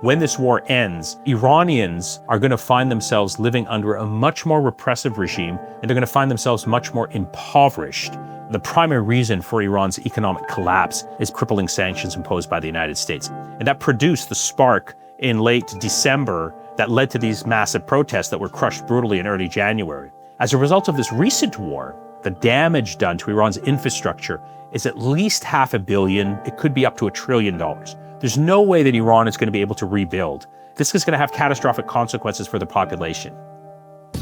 when this war ends, Iranians are going to find themselves living under a much more repressive regime, and they're going to find themselves much more impoverished. The primary reason for Iran's economic collapse is crippling sanctions imposed by the United States. And that produced the spark in late December that led to these massive protests that were crushed brutally in early January. As a result of this recent war, the damage done to Iran's infrastructure is at least $500 million. It could be up to $1 trillion. There's no way that Iran is going to be able to rebuild. This is going to have catastrophic consequences for the population.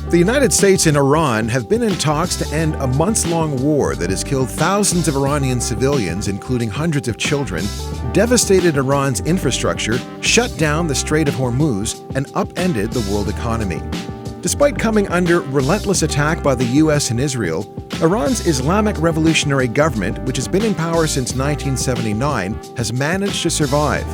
The United States and Iran have been in talks to end a months-long war that has killed thousands of Iranian civilians, including hundreds of children, devastated Iran's infrastructure, shut down the Strait of Hormuz, and upended the world economy. Despite coming under relentless attack by the U.S. and Israel, Iran's Islamic Revolutionary Government, which has been in power since 1979, has managed to survive.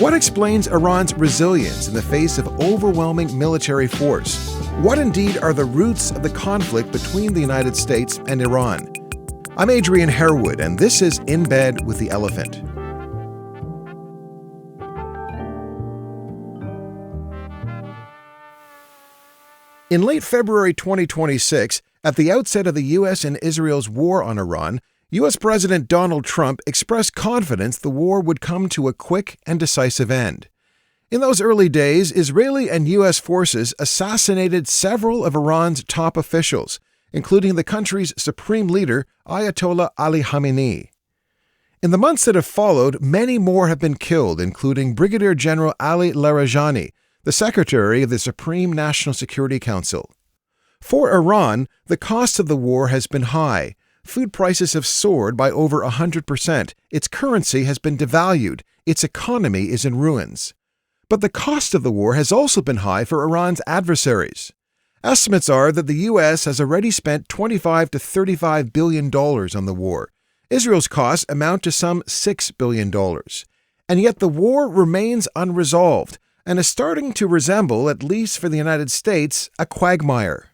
What explains Iran's resilience in the face of overwhelming military force? What indeed are the roots of the conflict between the United States and Iran? I'm Adrian Harewood, and this is In Bed with the Elephant. In late February 2026, at the outset of the U.S. and Israel's war on Iran, U.S. President Donald Trump expressed confidence the war would come to a quick and decisive end. In those early days, Israeli and U.S. forces assassinated several of Iran's top officials, including the country's supreme leader, Ayatollah Ali Khamenei. In the months that have followed, many more have been killed, including Brigadier General Ali Larijani, the Secretary of the Supreme National Security Council. For Iran, the cost of the war has been high. Food prices have soared by over 100%. Its currency has been devalued. Its economy is in ruins. But the cost of the war has also been high for Iran's adversaries. Estimates are that the U.S. has already spent $25 to $35 billion on the war. Israel's costs amount to some $6 billion. And yet the war remains unresolved and is starting to resemble, at least for the United States, a quagmire.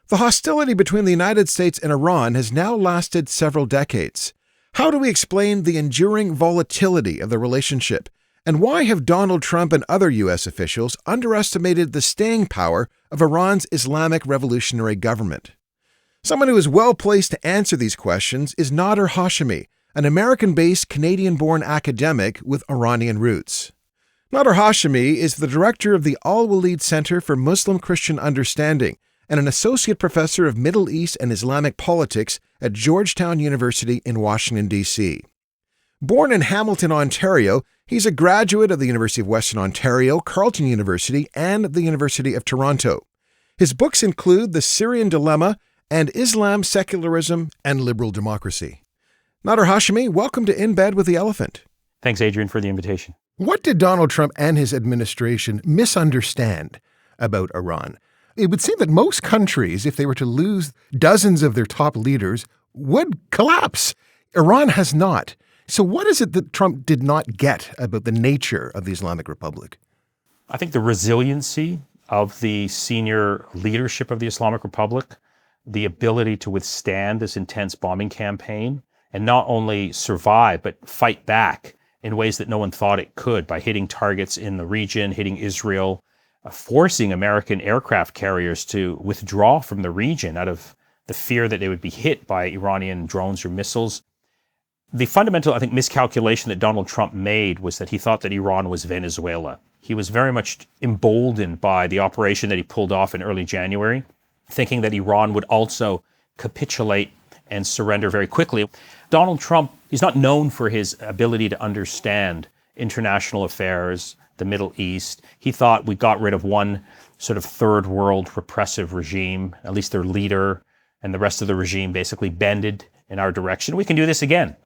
The hostility between the United States and Iran has now lasted several decades. How do we explain the enduring volatility of the relationship? And why have Donald Trump and other U.S. officials underestimated the staying power of Iran's Islamic Revolutionary Government? Someone who is well placed to answer these questions is Nader Hashemi, an American-based Canadian-born academic with Iranian roots. Nader Hashemi is the director of the Al-Waleed Center for Muslim-Christian Understanding and an associate professor of Middle East and Islamic politics at Georgetown University in Washington, D.C. Born in Hamilton, Ontario, he's a graduate of the University of Western Ontario, Carleton University, and the University of Toronto. His books include The Syrian Dilemma and Islam, Secularism, and Liberal Democracy. Nader Hashemi, welcome to In Bed with the Elephant. Thanks, Adrian, for the invitation. What did Donald Trump and his administration misunderstand about Iran? It would seem that most countries, if they were to lose dozens of their top leaders, would collapse. Iran has not. So what is it that Trump did not get about the nature of the Islamic Republic? I think the resiliency of the senior leadership of the Islamic Republic, the ability to withstand this intense bombing campaign, and not only survive, but fight back in ways that no one thought it could by hitting targets in the region, hitting Israel, forcing American aircraft carriers to withdraw from the region out of the fear that they would be hit by Iranian drones or missiles. The fundamental, I think, miscalculation that Donald Trump made was that he thought that Iran was Venezuela. He was very much emboldened by the operation that he pulled off in early January, thinking that Iran would also capitulate and surrender very quickly. Donald Trump is not known for his ability to understand international affairs, the Middle East. He thought we got rid of one sort of third world repressive regime, at least their leader, and the rest of the regime basically bended in our direction. We can do this again.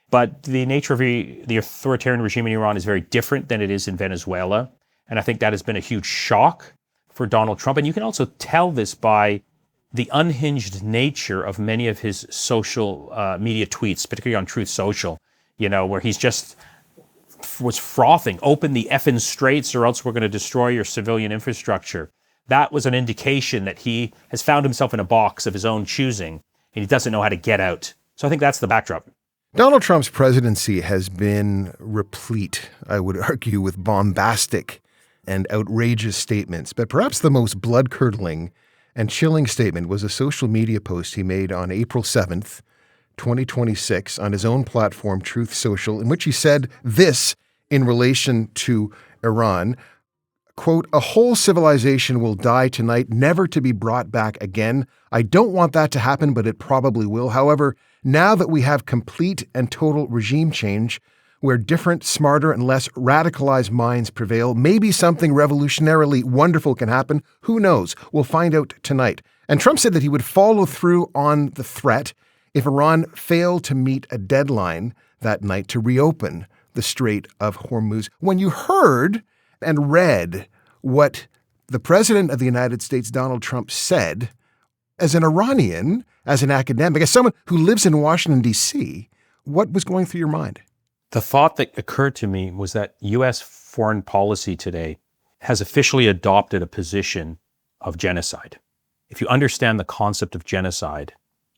But the nature of the authoritarian regime in Iran is very different than it is in Venezuela. And I think that has been a huge shock for Donald Trump. And you can also tell this by the unhinged nature of many of his social media tweets, particularly on Truth Social, where he's just was frothing, open the effing straits or else we're going to destroy your civilian infrastructure. That was an indication that he has found himself in a box of his own choosing and he doesn't know how to get out. So I think that's the backdrop. Donald Trump's presidency has been replete, I would argue, with bombastic and outrageous statements, but perhaps the most blood-curdling and chilling statement was a social media post he made on April 7th, 2026, on his own platform, Truth Social, in which he said this in relation to Iran, quote, "A whole civilization will die tonight, never to be brought back again. I don't want that to happen, but it probably will. However, now that we have complete and total regime change, where different, smarter, and less radicalized minds prevail, maybe something revolutionarily wonderful can happen. Who knows? We'll find out tonight." And Trump said that he would follow through on the threat if Iran failed to meet a deadline that night to reopen the Strait of Hormuz. When you heard and read what the President of the United States, Donald Trump, said, as an Iranian, as an academic, as someone who lives in Washington, D.C., what was going through your mind? The thought that occurred to me was that U.S. foreign policy today has officially adopted a position of genocide. If you understand the concept of genocide,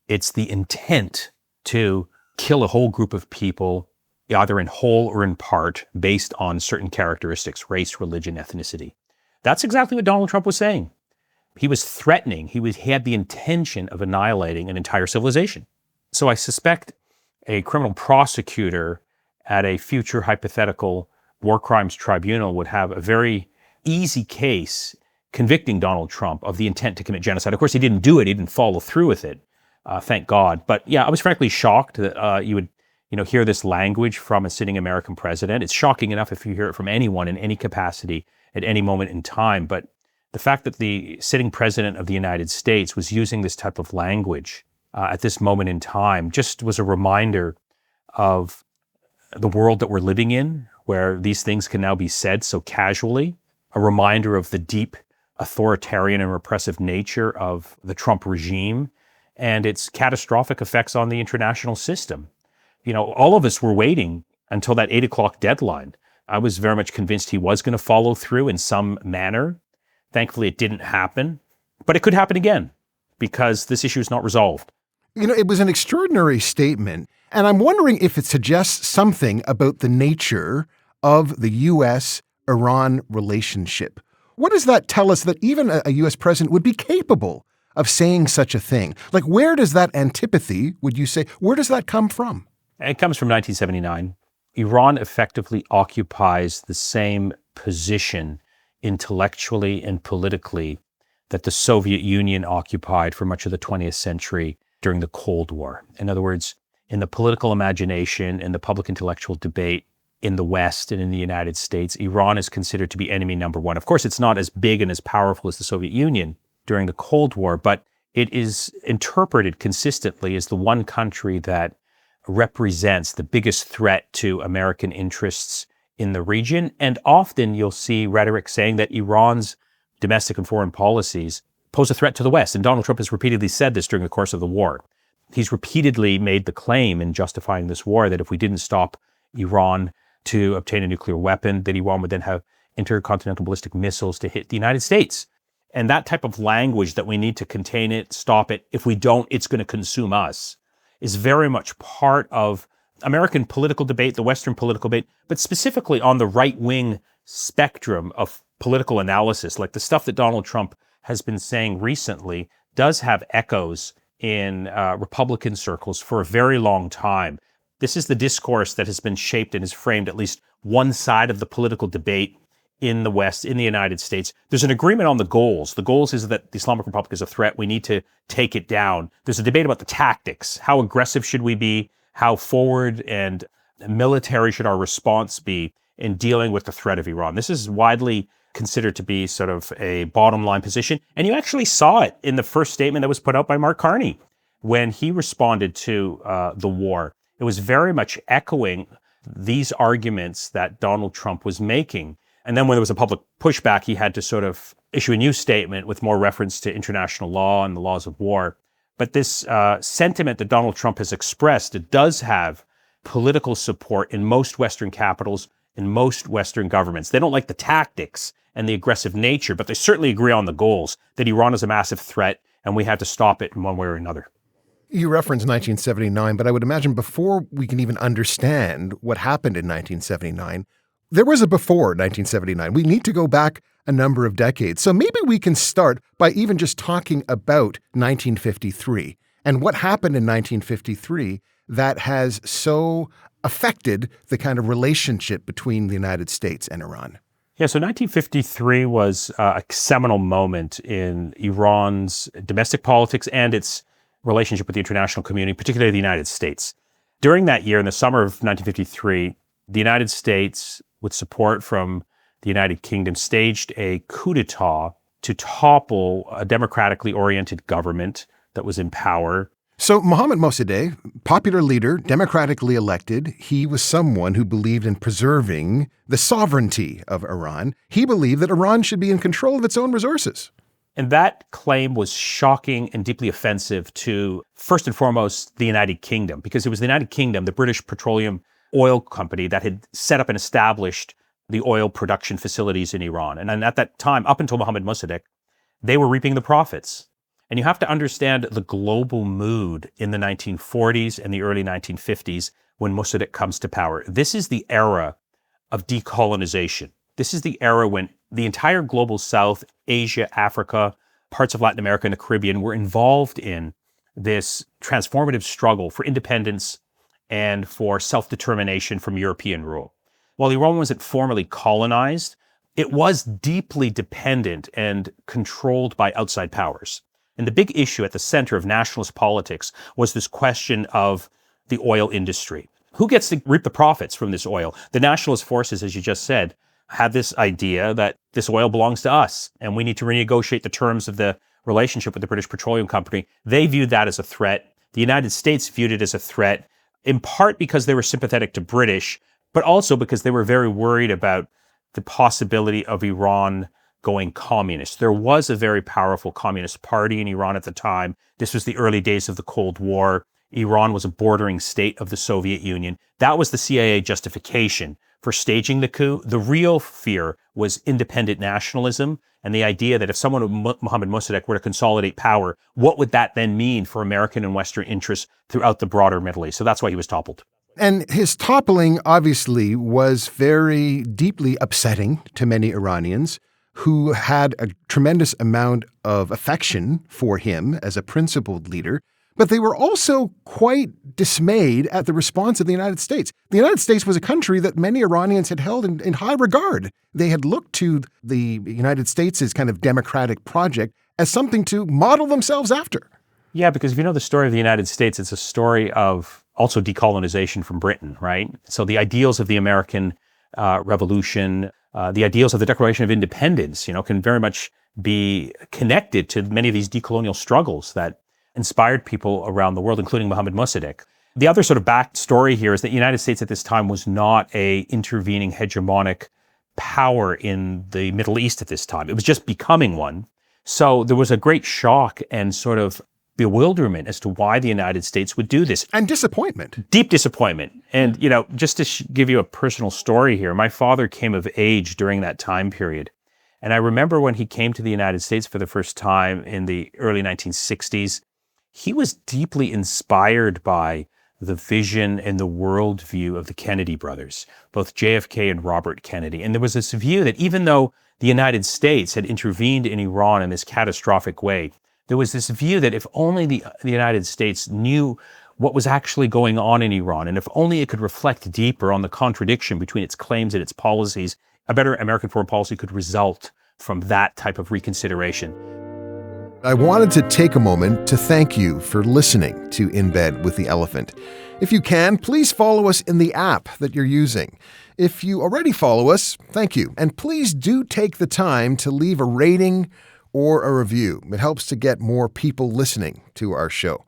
it's the intent to kill a whole group of people, either in whole or in part, based on certain characteristics, race, religion, ethnicity. That's exactly what Donald Trump was saying. He was threatening, he had the intention of annihilating an entire civilization. So I suspect a criminal prosecutor at a future hypothetical war crimes tribunal would have a very easy case convicting Donald Trump of the intent to commit genocide. Of course, he didn't do it. He didn't follow through with it. Thank God. But yeah, I was frankly shocked that you would hear this language from a sitting American president. It's shocking enough if you hear it from anyone in any capacity at any moment in time. But the fact that the sitting president of the United States was using this type of language at this moment in time just was a reminder of the world that we're living in, where these things can now be said so casually, a reminder of the deep authoritarian and repressive nature of the Trump regime and its catastrophic effects on the international system. All of us were waiting until that 8 o'clock deadline. I was very much convinced he was going to follow through in some manner. Thankfully, it didn't happen, but it could happen again because this issue is not resolved. It was an extraordinary statement, and I'm wondering if it suggests something about the nature of the U.S.-Iran relationship. What does that tell us that even a U.S. president would be capable of saying such a thing? Like, where does that antipathy, would you say, where does that come from? It comes from 1979. Iran effectively occupies the same position intellectually and politically that the Soviet Union occupied for much of the 20th century during the Cold War. In other words, in the political imagination and the public intellectual debate in the West and in the United States, Iran is considered to be enemy number one. Of course, it's not as big and as powerful as the Soviet Union during the Cold War, but it is interpreted consistently as the one country that represents the biggest threat to American interests in the region. And often you'll see rhetoric saying that Iran's domestic and foreign policies pose a threat to the West. And Donald Trump has repeatedly said this during the course of the war. He's repeatedly made the claim in justifying this war that if we didn't stop Iran to obtain a nuclear weapon, that Iran would then have intercontinental ballistic missiles to hit the United States. And that type of language that we need to contain it, stop it, if we don't, it's going to consume us, is very much part of American political debate, the Western political debate, but specifically on the right-wing spectrum of political analysis. Like the stuff that Donald Trump has been saying recently does have echoes in Republican circles for a very long time. This is the discourse that has been shaped and has framed at least one side of the political debate in the West, in the United States. There's an agreement on the goals. The goals is that the Islamic Republic is a threat. We need to take it down. There's a debate about the tactics. How aggressive should we be? How forward and military should our response be in dealing with the threat of Iran? This is widely considered to be sort of a bottom line position. And you actually saw it in the first statement that was put out by Mark Carney when he responded to the war. It was very much echoing these arguments that Donald Trump was making. And then when there was a public pushback, he had to sort of issue a new statement with more reference to international law and the laws of war. But this sentiment that Donald Trump has expressed, it does have political support in most Western capitals, in most Western governments. They don't like the tactics and the aggressive nature, but they certainly agree on the goals, that Iran is a massive threat and we have to stop it in one way or another. You referenced 1979, but I would imagine before we can even understand what happened in 1979, There was a before 1979. We need to go back a number of decades. So maybe we can start by even just talking about 1953 and what happened in 1953 that has so affected the kind of relationship between the United States and Iran. Yeah, so 1953 was a seminal moment in Iran's domestic politics and its relationship with the international community, particularly the United States. During that year, in the summer of 1953, the United States, with support from the United Kingdom, staged a coup d'etat to topple a democratically oriented government that was in power. So Mohammad Mossadegh, popular leader, democratically elected, he was someone who believed in preserving the sovereignty of Iran. He believed that Iran should be in control of its own resources. And that claim was shocking and deeply offensive to, first and foremost, the United Kingdom, because it was the United Kingdom, the British petroleum oil company, that had set up and established the oil production facilities in Iran. And at that time, up until Mohammad Mossadegh, they were reaping the profits. And you have to understand the global mood in the 1940s and the early 1950s when Mossadegh comes to power. This is the era of decolonization. This is the era when the entire global South, Asia, Africa, parts of Latin America and the Caribbean were involved in this transformative struggle for independence and for self-determination from European rule. While Iran wasn't formally colonized, it was deeply dependent and controlled by outside powers. And the big issue at the center of nationalist politics was this question of the oil industry. Who gets to reap the profits from this oil? The nationalist forces, as you just said, had this idea that this oil belongs to us and we need to renegotiate the terms of the relationship with the British Petroleum Company. They viewed that as a threat. The United States viewed it as a threat, in part because they were sympathetic to British, but also because they were very worried about the possibility of Iran going communist. There was a very powerful communist party in Iran at the time. This was the early days of the Cold War. Iran was a bordering state of the Soviet Union. That was the CIA justification for staging the coup. The real fear was independent nationalism and the idea that if someone like Mohammad Mossadegh were to consolidate power, what would that then mean for American and Western interests throughout the broader Middle East? So that's why he was toppled. And his toppling obviously was very deeply upsetting to many Iranians who had a tremendous amount of affection for him as a principled leader, but they were also quite dismayed at the response of the United States. The United States was a country that many Iranians had held in high regard. They had looked to the United States' kind of democratic project as something to model themselves after. Yeah, because if you know the story of the United States, it's a story of also decolonization from Britain, right? So the ideals of the American Revolution, the ideals of the Declaration of Independence, can very much be connected to many of these decolonial struggles that inspired people around the world, including Mohammad Mossadegh. The other sort of backstory here is that the United States at this time was not a intervening hegemonic power in the Middle East at this time. It was just becoming one. So there was a great shock and sort of bewilderment as to why the United States would do this. And disappointment. Deep disappointment. And, just to give you a personal story here, my father came of age during that time period. And I remember when he came to the United States for the first time in the early 1960s, he was deeply inspired by the vision and the worldview of the Kennedy brothers, both JFK and Robert Kennedy. And there was this view that even though the United States had intervened in Iran in this catastrophic way, there was this view that if only the United States knew what was actually going on in Iran, and if only it could reflect deeper on the contradiction between its claims and its policies, a better American foreign policy could result from that type of reconsideration. I wanted to take a moment to thank you for listening to In Bed with the Elephant. If you can, please follow us in the app that you're using. If you already follow us, thank you. And please do take the time to leave a rating or a review. It helps to get more people listening to our show.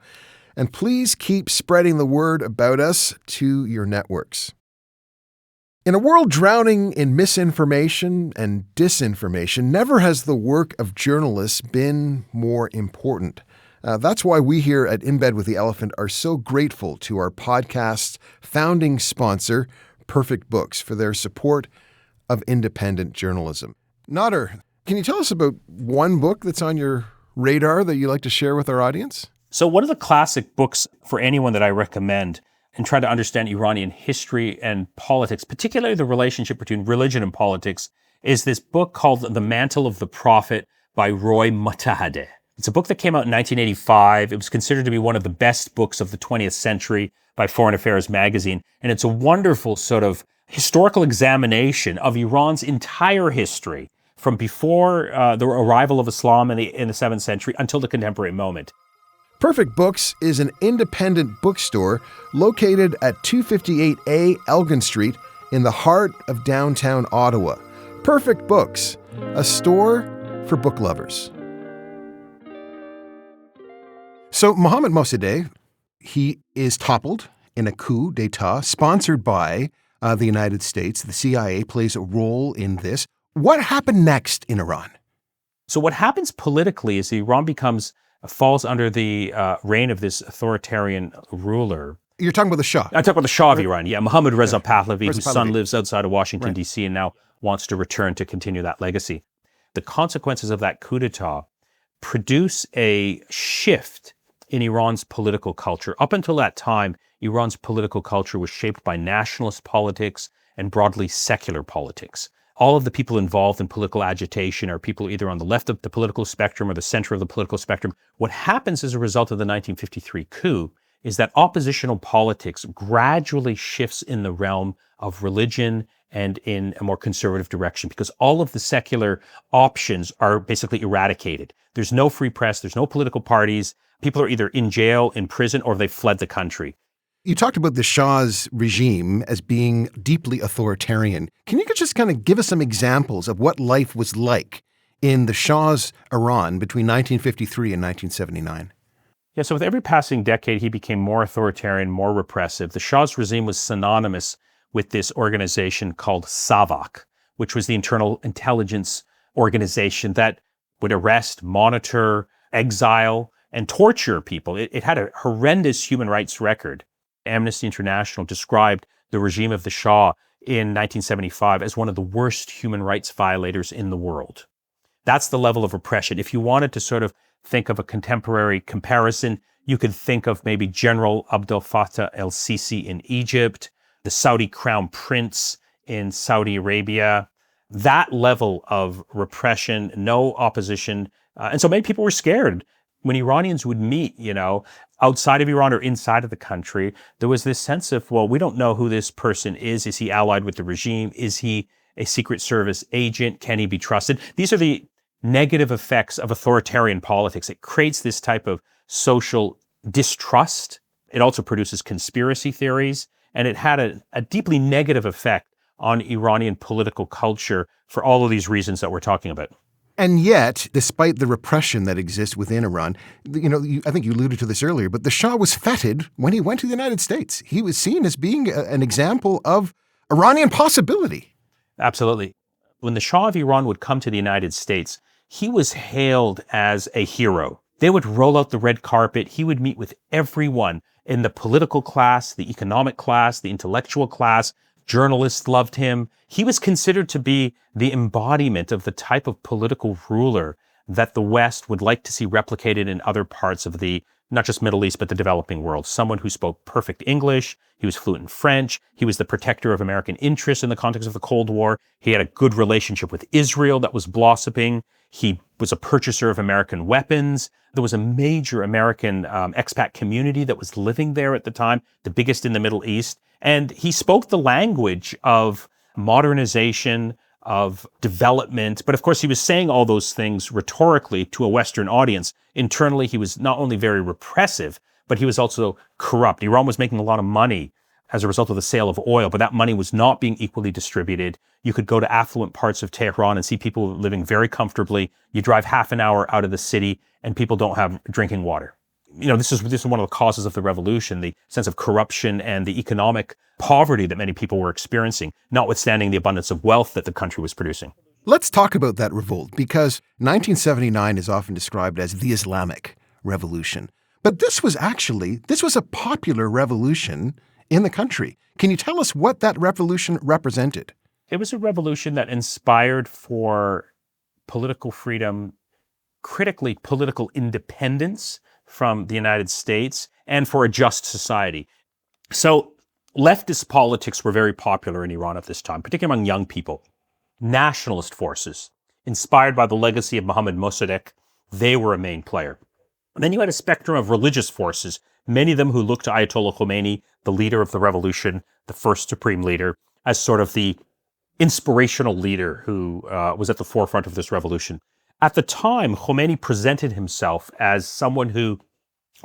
And please keep spreading the word about us to your networks. In a world drowning in misinformation and disinformation, never has the work of journalists been more important. That's why we here at In Bed with the Elephant are so grateful to our podcast's founding sponsor, Perfect Books, for their support of independent journalism. Nader, can you tell us about one book that's on your radar that you'd like to share with our audience? So one of the classic books for anyone that I recommend and try to understand Iranian history and politics, particularly the relationship between religion and politics, is this book called The Mantle of the Prophet by Roy Mutahadeh. It's a book that came out in 1985. It was considered to be one of the best books of the 20th century by Foreign Affairs magazine. And it's a wonderful sort of historical examination of Iran's entire history from before the arrival of Islam in the 7th century until the contemporary moment. Perfect Books is an independent bookstore located at 258A Elgin Street in the heart of downtown Ottawa. Perfect Books, a store for book lovers. So Mohammad Mossadegh, he is toppled in a coup d'etat sponsored by the United States. The CIA plays a role in this. What happened next in Iran? So what happens politically is Iran falls under the reign of this authoritarian ruler. You're talking about the Shah. I'm talking about the Shah of Iran. Yeah, Mohammad Reza Pahlavi, whose son Pahlavi. lives outside of Washington, D.C., and now wants to return to continue that legacy. The consequences of that coup d'etat produce a shift in Iran's political culture. Up until that time, Iran's political culture was shaped by nationalist politics and broadly secular politics. All of the people involved in political agitation are people either on the left of the political spectrum or the center of the political spectrum. What happens as a result of the 1953 coup is that oppositional politics gradually shifts in the realm of religion and in a more conservative direction because all of the secular options are basically eradicated. There's no free press, there's no political parties. People are either in jail, in prison, or they've fled the country. You talked about the Shah's regime as being deeply authoritarian. Can you just kind of give us some examples of what life was like in the Shah's Iran between 1953 and 1979? Yeah, so with every passing decade, he became more authoritarian, more repressive. The Shah's regime was synonymous with this organization called SAVAK, which was the internal intelligence organization that would arrest, monitor, exile, and torture people. It had a horrendous human rights record. Amnesty International described the regime of the Shah in 1975 as one of the worst human rights violators in the world. That's the level of repression. If you wanted to sort of think of a contemporary comparison, you could think of maybe General Abdel Fattah el-Sisi in Egypt, the Saudi crown prince in Saudi Arabia. That level of repression, no opposition. And so many people were scared. When Iranians would meet, outside of Iran or inside of the country, there was this sense of, well, we don't know who this person is. Is he allied with the regime? Is he a Secret Service agent? Can he be trusted? These are the negative effects of authoritarian politics. It creates this type of social distrust. It also produces conspiracy theories. And it had a deeply negative effect on Iranian political culture for all of these reasons that we're talking about. And yet, despite the repression that exists within Iran, I think you alluded to this earlier, but the Shah was feted when he went to the United States. He was seen as being an example of Iranian possibility. Absolutely. When the Shah of Iran would come to the United States, he was hailed as a hero. They would roll out the red carpet. He would meet with everyone in the political class, the economic class, the intellectual class. Journalists loved him. He was considered to be the embodiment of the type of political ruler that the West would like to see replicated in other parts of the, not just Middle East, but the developing world. Someone who spoke perfect English. He was fluent in French. He was the protector of American interests in the context of the Cold War. He had a good relationship with Israel that was blossoming. He was a purchaser of American weapons. There was a major American expat community that was living there at the time, the biggest in the Middle East. And he spoke the language of modernization, of development. But of course, he was saying all those things rhetorically to a Western audience. Internally, he was not only very repressive, but he was also corrupt. Iran was making a lot of money as a result of the sale of oil, but that money was not being equally distributed. You could go to affluent parts of Tehran and see people living very comfortably. You drive half an hour out of the city and people don't have drinking water. This is one of the causes of the revolution, the sense of corruption and the economic poverty that many people were experiencing, notwithstanding the abundance of wealth that the country was producing. Let's talk about that revolt, because 1979 is often described as the Islamic Revolution. But this was a popular revolution in the country. Can you tell us what that revolution represented? It was a revolution that inspired for political freedom, critically political independence from the United States, and for a just society. So leftist politics were very popular in Iran at this time, particularly among young people. Nationalist forces, inspired by the legacy of Mohammad Mossadegh, they were a main player. And then you had a spectrum of religious forces, many of them who looked to Ayatollah Khomeini, the leader of the revolution, the first supreme leader, as sort of the inspirational leader who was at the forefront of this revolution. At the time, Khomeini presented himself as someone who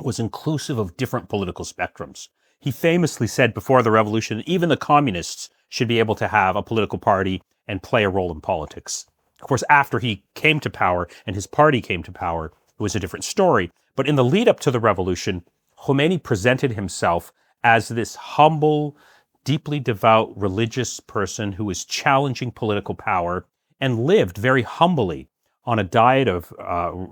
was inclusive of different political spectrums. He famously said before the revolution, even the communists should be able to have a political party and play a role in politics. Of course, after he came to power and his party came to power, it was a different story. But in the lead up to the revolution, Khomeini presented himself as this humble, deeply devout religious person who was challenging political power and lived very humbly on a diet of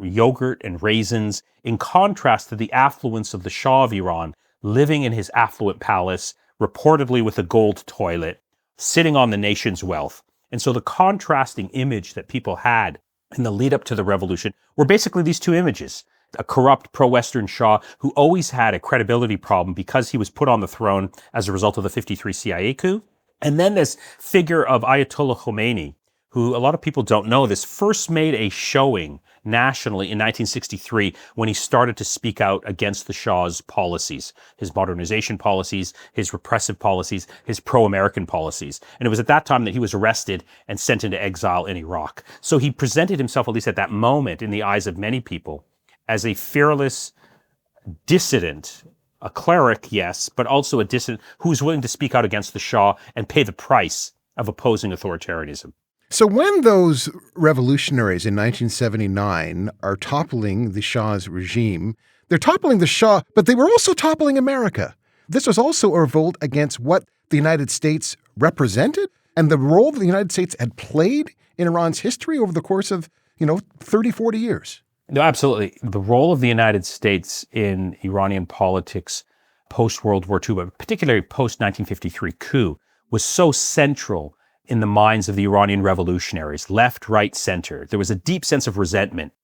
yogurt and raisins, in contrast to the affluence of the Shah of Iran, living in his affluent palace, reportedly with a gold toilet, sitting on the nation's wealth. And so the contrasting image that people had in the lead up to the revolution were basically these two images. A corrupt pro-Western Shah who always had a credibility problem because he was put on the throne as a result of the 53 CIA coup. And then this figure of Ayatollah Khomeini, who a lot of people don't know this, first made a showing nationally in 1963 when he started to speak out against the Shah's policies, his modernization policies, his repressive policies, his pro-American policies. And it was at that time that he was arrested and sent into exile in Iraq. So he presented himself, at least at that moment, in the eyes of many people, as a fearless dissident, a cleric, yes, but also a dissident who was willing to speak out against the Shah and pay the price of opposing authoritarianism. So when those revolutionaries in 1979 are toppling the Shah's regime, they're toppling the Shah, but they were also toppling America. This was also a revolt against what the United States represented and the role that the United States had played in Iran's history over the course of, 30, 40 years. No, absolutely. The role of the United States in Iranian politics post-World War II, but particularly post-1953 coup, was so central in the minds of the Iranian revolutionaries, left, right, center. There was a deep sense of resentment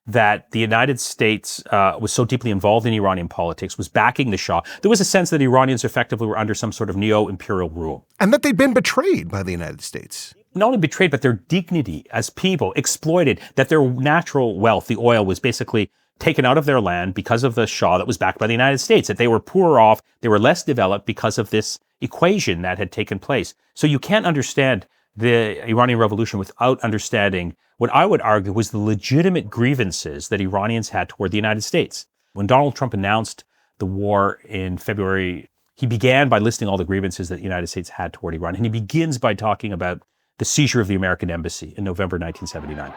that the United States was so deeply involved in Iranian politics, was backing the Shah. There was a sense that Iranians effectively were under some sort of neo-imperial rule. And that they'd been betrayed by the United States. Not only betrayed, but their dignity as people exploited, that their natural wealth, the oil, was basically taken out of their land because of the Shah that was backed by the United States, that they were poorer off, they were less developed because of this equation that had taken place. So you can't understand the Iranian Revolution without understanding what I would argue was the legitimate grievances that Iranians had toward the United States. When Donald Trump announced the war in February, he began by listing all the grievances that the United States had toward Iran. And he begins by talking about the seizure of the American embassy in November 1979.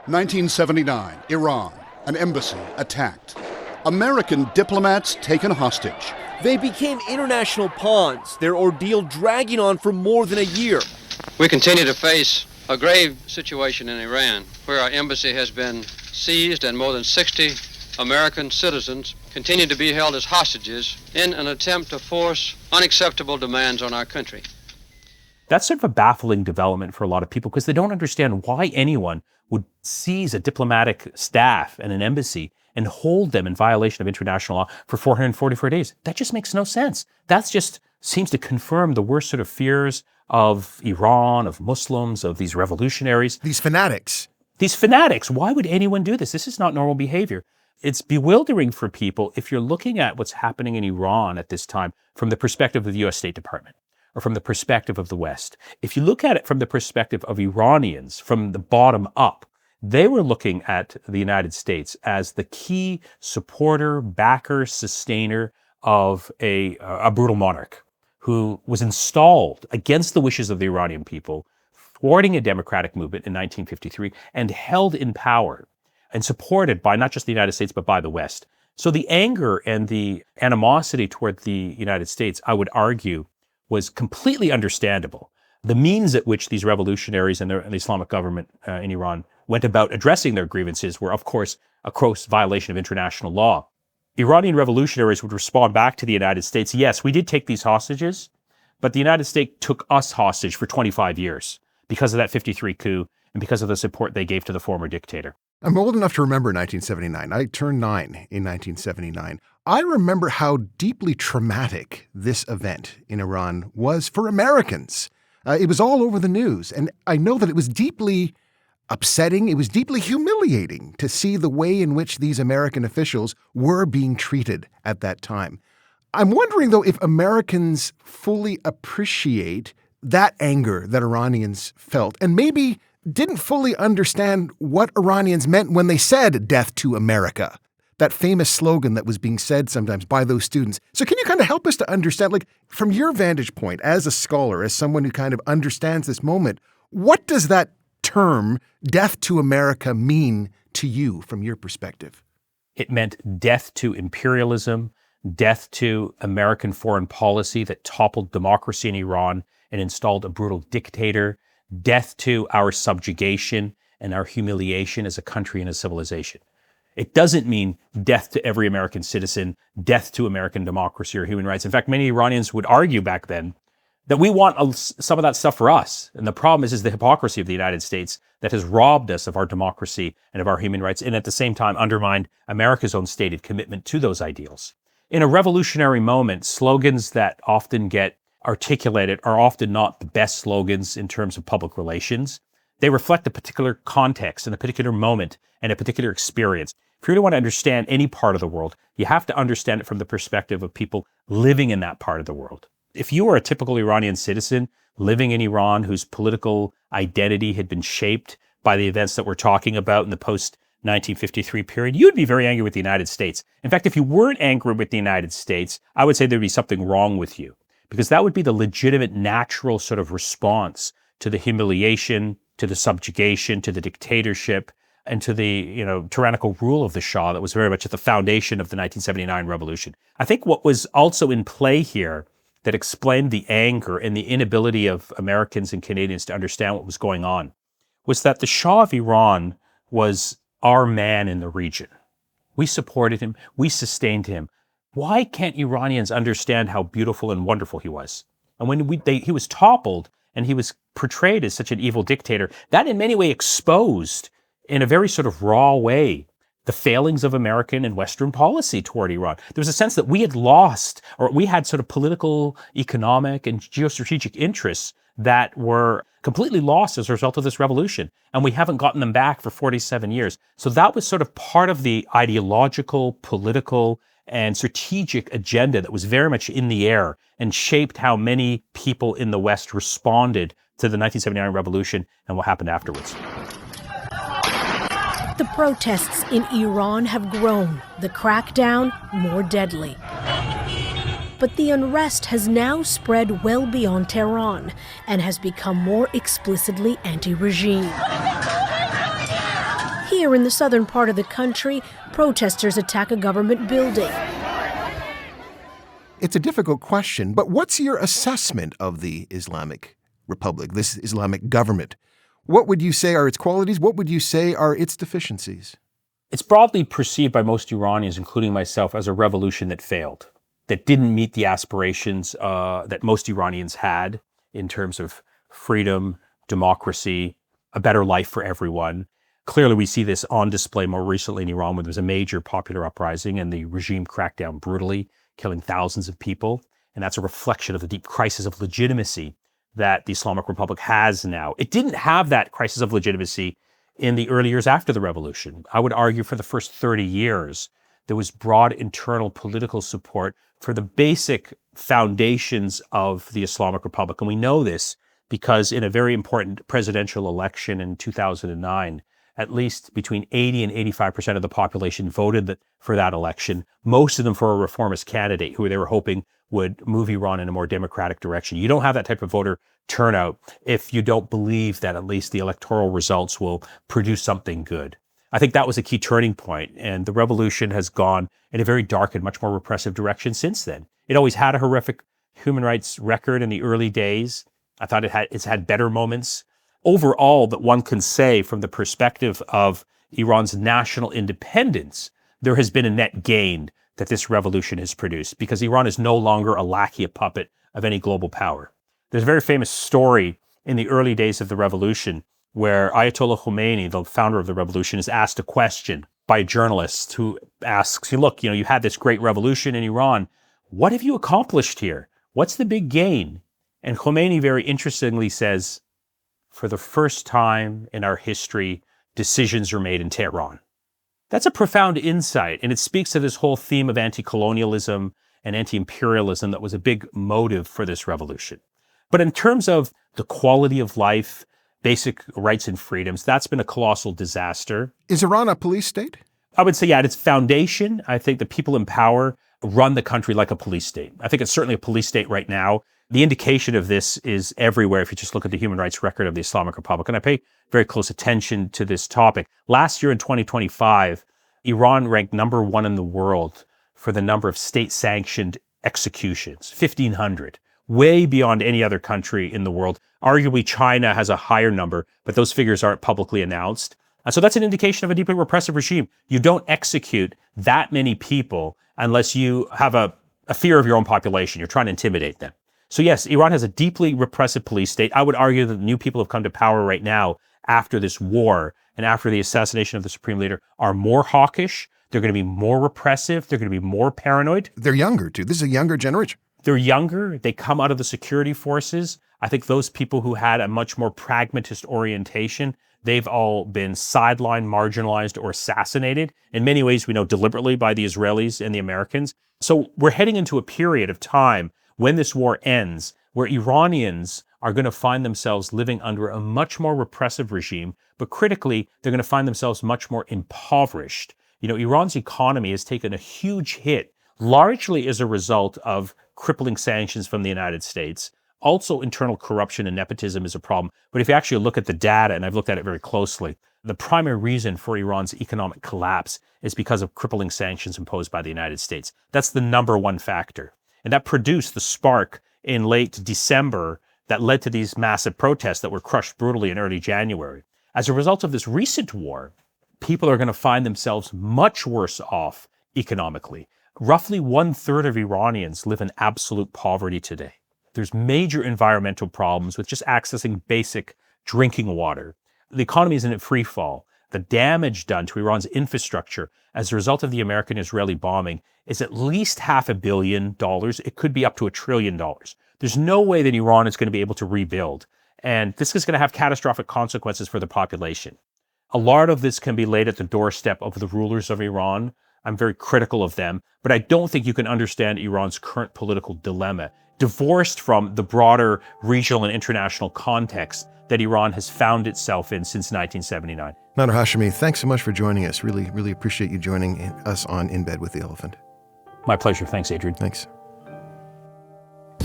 1979, Iran, an embassy attacked. American diplomats taken hostage. They became international pawns, their ordeal dragging on for more than a year. We continue to face a grave situation in Iran, where our embassy has been seized and more than 60 American citizens continue to be held as hostages in an attempt to force unacceptable demands on our country. That's sort of a baffling development for a lot of people because they don't understand why anyone would seize a diplomatic staff and an embassy and hold them in violation of international law for 444 days. That just makes no sense. That just seems to confirm the worst sort of fears of Iran, of Muslims, of these revolutionaries. These fanatics. Why would anyone do this? This is not normal behavior. It's bewildering for people if you're looking at what's happening in Iran at this time from the perspective of the U.S. State Department or from the perspective of the West. If you look at it from the perspective of Iranians, from the bottom up, they were looking at the United States as the key supporter, backer, sustainer of a brutal monarch who was installed against the wishes of the Iranian people, thwarting a democratic movement in 1953, and held in power and supported by not just the United States, but by the West. So the anger and the animosity toward the United States, I would argue, was completely understandable. The means at which these revolutionaries and the Islamic government in Iran went about addressing their grievances were, of course, a gross violation of international law. Iranian revolutionaries would respond back to the United States, yes, we did take these hostages, but the United States took us hostage for 25 years because of that 53 coup and because of the support they gave to the former dictator. I'm old enough to remember 1979. I turned 9 in 1979. I remember how deeply traumatic this event in Iran was for Americans. It was all over the news, and I know that it was deeply upsetting. It was deeply humiliating to see the way in which these American officials were being treated at that time. I'm wondering, though, if Americans fully appreciate that anger that Iranians felt and maybe didn't fully understand what Iranians meant when they said "death to America," that famous slogan that was being said sometimes by those students. So can you kind of help us to understand, like, from your vantage point as a scholar, as someone who kind of understands this moment, what does that term, "death to America," mean to you from your perspective? It meant death to imperialism, death to American foreign policy that toppled democracy in Iran and installed a brutal dictator, death to our subjugation and our humiliation as a country and a civilization. It doesn't mean death to every American citizen, death to American democracy or human rights. In fact, many Iranians would argue back then that we want some of that stuff for us. And the problem is the hypocrisy of the United States that has robbed us of our democracy and of our human rights, and at the same time undermined America's own stated commitment to those ideals. In a revolutionary moment, slogans that often get articulated are often not the best slogans in terms of public relations. They reflect a particular context and a particular moment and a particular experience. If you really want to understand any part of the world, you have to understand it from the perspective of people living in that part of the world. If you are a typical Iranian citizen living in Iran whose political identity had been shaped by the events that we're talking about in the post-1953 period, you'd be very angry with the United States. In fact, if you weren't angry with the United States, I would say there'd be something wrong with you, because that would be the legitimate, natural sort of response to the humiliation, to the subjugation, to the dictatorship, and to the, tyrannical rule of the Shah that was very much at the foundation of the 1979 revolution. I think what was also in play here that explained the anger and the inability of Americans and Canadians to understand what was going on was that the Shah of Iran was our man in the region. We supported him. We sustained him. Why can't Iranians understand how beautiful and wonderful he was? And when he was toppled and he was portrayed as such an evil dictator, that in many ways exposed, in a very sort of raw way, the failings of American and Western policy toward Iran. There was a sense that we had lost, or we had sort of political, economic, and geostrategic interests that were completely lost as a result of this revolution. And we haven't gotten them back for 47 years. So that was sort of part of the ideological, political, and strategic agenda that was very much in the air and shaped how many people in the West responded to the 1979 revolution and what happened afterwards. The protests in Iran have grown, the crackdown more deadly. But the unrest has now spread well beyond Tehran and has become more explicitly anti-regime. Here in the southern part of the country, protesters attack a government building. It's a difficult question, but what's your assessment of the Islamic Republic, this Islamic government? What would you say are its qualities? What would you say are its deficiencies? It's broadly perceived by most Iranians, including myself, as a revolution that failed, that didn't meet the aspirations that most Iranians had in terms of freedom, democracy, a better life for everyone. Clearly, we see this on display more recently in Iran, where there was a major popular uprising and the regime cracked down brutally, killing thousands of people. And that's a reflection of the deep crisis of legitimacy that the Islamic Republic has now. It didn't have that crisis of legitimacy in the early years after the revolution. I would argue for the first 30 years, there was broad internal political support for the basic foundations of the Islamic Republic. And we know this because in a very important presidential election in 2009, at least between 80 and 85% of the population voted for that election, most of them for a reformist candidate who they were hoping would move Iran in a more democratic direction. You don't have that type of voter turnout if you don't believe that at least the electoral results will produce something good. I think that was a key turning point, and the revolution has gone in a very dark and much more repressive direction since then. It always had a horrific human rights record in the early days. I thought it's had better moments. Overall, that one can say from the perspective of Iran's national independence, there has been a net gain that this revolution has produced, because Iran is no longer a lackey, a puppet of any global power. There's a very famous story in the early days of the revolution where Ayatollah Khomeini, the founder of the revolution, is asked a question by a journalist who asks, look, you had this great revolution in Iran. What have you accomplished here? What's the big gain? And Khomeini very interestingly says, for the first time in our history, decisions are made in Tehran. That's a profound insight, and it speaks to this whole theme of anti-colonialism and anti-imperialism that was a big motive for this revolution. But in terms of the quality of life, basic rights and freedoms, that's been a colossal disaster. Is Iran a police state? I would say, yeah, at its foundation, I think the people in power run the country like a police state. I think it's certainly a police state right now. The indication of this is everywhere if you just look at the human rights record of the Islamic Republic. And I pay very close attention to this topic. Last year in 2025, Iran ranked number 1 in the world for the number of state-sanctioned executions, 1,500, way beyond any other country in the world. Arguably, China has a higher number, but those figures aren't publicly announced. So that's an indication of a deeply repressive regime. You don't execute that many people unless you have a fear of your own population. You're trying to intimidate them. So yes, Iran has a deeply repressive police state. I would argue that the new people who have come to power right now after this war and after the assassination of the supreme leader are more hawkish. They're going to be more repressive. They're going to be more paranoid. They're younger, too. This is a younger generation. They're younger. They come out of the security forces. I think those people who had a much more pragmatist orientation, they've all been sidelined, marginalized, or assassinated. In many ways, we know deliberately by the Israelis and the Americans. So we're heading into a period of time when this war ends, where Iranians are going to find themselves living under a much more repressive regime, but critically, they're going to find themselves much more impoverished. Iran's economy has taken a huge hit, largely as a result of crippling sanctions from the United States. Also, internal corruption and nepotism is a problem. But if you actually look at the data, and I've looked at it very closely, the primary reason for Iran's economic collapse is because of crippling sanctions imposed by the United States. That's the number one factor. And that produced the spark in late December that led to these massive protests that were crushed brutally in early January. As a result of this recent war, people are going to find themselves much worse off economically. Roughly 1/3 of Iranians live in absolute poverty today. There's major environmental problems with just accessing basic drinking water. The economy is in a free fall. The damage done to Iran's infrastructure as a result of the American-Israeli bombing is at least $500 million. It could be up to $1 trillion. There's no way that Iran is going to be able to rebuild. And this is going to have catastrophic consequences for the population. A lot of this can be laid at the doorstep of the rulers of Iran. I'm very critical of them, but I don't think you can understand Iran's current political dilemma, divorced from the broader regional and international context that Iran has found itself in since 1979. Nader Hashemi, thanks so much for joining us. Really, really appreciate you joining us on In Bed with the Elephant. My pleasure. Thanks, Adrian. Thanks.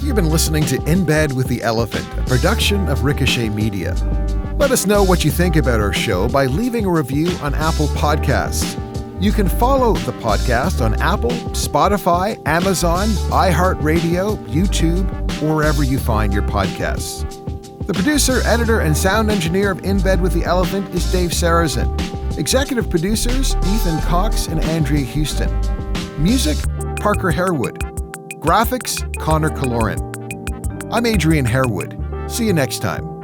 You've been listening to In Bed with the Elephant, a production of Ricochet Media. Let us know what you think about our show by leaving a review on Apple Podcasts. You can follow the podcast on Apple, Spotify, Amazon, iHeartRadio, YouTube, or wherever you find your podcasts. The producer, editor, and sound engineer of In Bed with the Elephant is Dave Sarrazin. Executive producers, Ethan Cox and Andrea Houston. Music, Parker Harewood. Graphics, Connor Kaloran. I'm Adrian Harewood. See you next time.